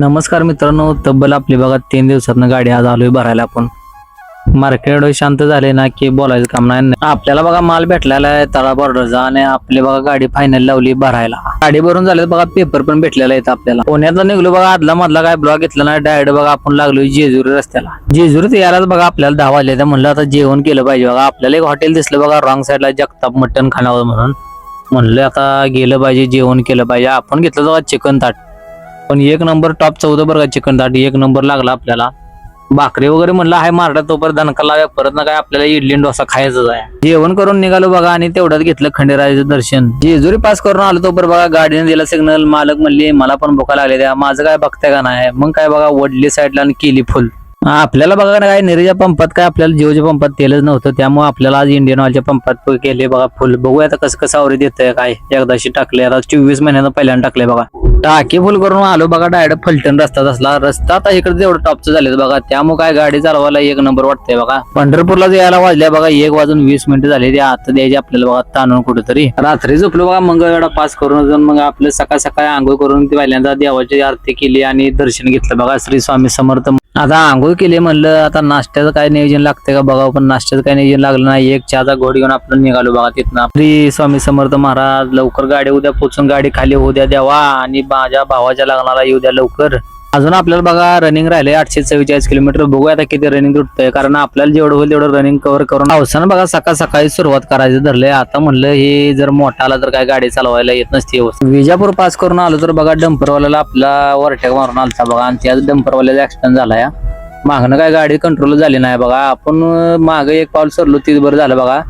नमस्कार मित्रांनो, तब्बल आपली बघा 3 दिवसातनं गाडी आज आलोय भरायला. आपण मार्केट शांत झाले ना की बोलायचं काम नाही. आपल्याला बघा माल भेटलेला आहे तळा बॉर्डरचा आणि आपली बघा गाडी फायनल लावली भरायला. गाडी भरून झाले बघा, पेपर पण भेटलेला आहे आपल्याला. पुण्यातला निघलो बघा, आदला मधला काय ब्लॉक घेतला नाही, डायरेक्ट बघा आपण लागलो जेजुरी रस्त्याला. जेजुरीत यायलाच बघा आपल्याला 10 वाजले. तर म्हणलं आता जेवण केलं पाहिजे बघा. आपल्याला एक हॉटेल दिसलं बघा रॉंग साईडला, जगताप मटन खानावं म्हणून. म्हणलं आता गेलं पाहिजे, जेवण केलं पाहिजे. आपण घेतलं बघा चिकन ताट, पण एक नंबर टॉपचं होतं बरं का चिकन ताट. एक नंबर लागला आपल्याला. भाकरी वगैरे म्हणलं आहे मारला तो परत दणका लाव्या, परत ना काय आपल्याला इडली डोसा खायचंच आहे. जेवण करून निघालो बघा आणि तेवढ्यात घेतलं खंडेरायाचं दर्शन. जेजुरी पास करून आलो तो बघा, गाडीने दिला सिग्नल. मालक म्हणले मला पण भुका लागले द्या, माझं काय बघताय का नाही. मग काय बघा वडली साईडला आणि केली फुल. आपल्याला बघा ना काय निरेच्या पंपात काय आपल्याला जिओच्या पंपात तेलच नव्हतं, त्यामुळे आपल्याला आज इंडियन ऑइलच्या पंपात केले बघा फुल. बघूया आता कसं कसं आवरी देतंय काय. एकदाशी टाकले, आता 24 महिन्यानं पहिल्यांदा टाकले बघा. टाकी फुल करून आलो बघा, डायरेक्ट फलटण रस्ता असला. रस्ता आता इकडे तेवढं टॉपचं झाले बघा, त्यामुळे काय गाडी चालवायला एक नंबर वाटतंय बघा. पंढरपूरला यायला वाजल्या बघा 1:20 झाले. ते आता द्यायचे आपल्याला बघा ताणून कुठेतरी. रात्री झोपलो बघा, मंगळवेढा पास करून मग आपलं सकाळ सकाळी आंघोळ करून पहिल्यांदा देवाची आरती केली आणि दर्शन घेतलं बघा श्री स्वामी समर्थ. आता आंघोळ केली म्हणलं आता नाश्त्याचं काय नियोजन लागतंय का बघा, पण नाश्त्याचं काय नियोजन लागलं नाही. एक चहाचा घोट घेऊन आपण निघालो बघा तिथनं. श्री स्वामी समर्थ महाराज, लवकर गाडी उद्या पोचून गाडी खाली होऊ द्या देवा, आणि माझ्या भावाच्या लग्नाला येऊ द्या लवकर. अजून आपल्याला बघा रनिंग राहिले 844 किलोमीटर. बघूया आता किती रनिंग तुटतंय, कारण आपल्याला जेवढं होईल तेवढं रनिंग कव्हर करून पावसानं बघा सकाळ सकाळी सुरुवात करायचं धरलंय. आता म्हणलं हे जर मोठा आला तर काय गाडी चालवायला येत नसते. विजापूर पास करून आलो तर बघा डंपरवाल्याला आपला ओव्हरटेक मारून आलता बघा, आणि त्याच डंपरवाल्याचा ऍक्सिडेंट झालाय. मागणं काय गाडी कंट्रोल झाली नाही बघा. आपण मागे एक पाऊल सरलो तीच बरं झालं बघा.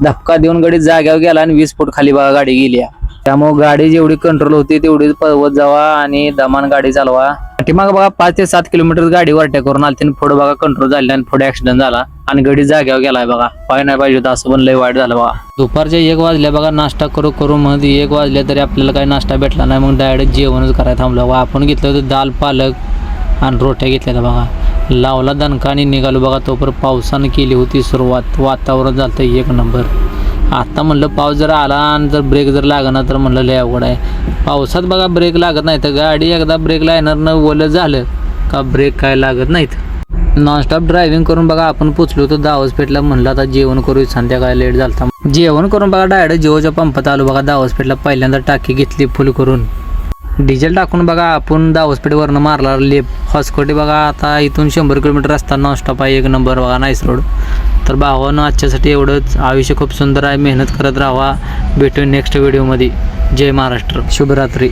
धक्का देऊन गाडी जाग्यावर गेला आणि 20 फूट खाली बघा गाडी गेली. त्यामुळे गाडी जेवढी कंट्रोल होती तेवढीच पळवत जावा आणि दमान गाडी चालवा. पाठीमाग बघा 5 ते 7 किलोमीटर गाडी ओव्हरटेक करून आली, पुढे बघा कंट्रोल झाली आणि पुढे ऍक्सिडेंट झाला आणि गाडी जाग्यावर गेलाय बघा. पाय नाही पाहिजे होता, असं पण लय वाईट झालं बघा. दुपारच्या 1 वाजल्या बघा, नाश्ता करू मध्ये 1 वाजल्या तरी आपल्याला काही नाश्ता भेटला नाही. मग डायरेक्ट जेवणच करायला थांबलो बघा. आपण घेतलं होतं दाल पालक आणि रोट्या घेतल्या बघा. लावला दणका आणि निघालो बघा. तोपर्यंत पावसानं केली होती सुरुवात. वातावरण झालं एक नंबर. आता म्हणलं पाऊस जर आला आणि जर ब्रेक जर लागणार तर म्हणलं लय अवघड आहे. पावसात बघा ब्रेक लागत नाही, तर गाडी एकदा ब्रेक लायनरनं ओलं झालं का ब्रेक काय लागत नाहीत. नॉनस्टॉप ड्रायव्हिंग करून बघा आपण पोचलो होतो दावसपेठला. म्हणलं आता जेवण करू, संध्याकाळी लेट झालता. जेवण करून बघा डायरेक्ट जिओच्या पंपात आलो बघा दावसपेठला. पहिल्यांदा टाकी घेतली फुल करून, डिझेल टाकून बघा आपण दावसपेठवरनं मारला लेप हॉस्कोटी बघा. आता इथून 100 किलोमीटर रस्ता नॉनस्टॉप आहे, एक नंबर बघा, नाईस रोड. तर भावानं आजच्यासाठी एवढंच. आयुष्य खूप सुंदर आहे, मेहनत करत राहा. भेटू नेक्स्ट व्हिडिओमध्ये. जय महाराष्ट्र, शुभरात्री.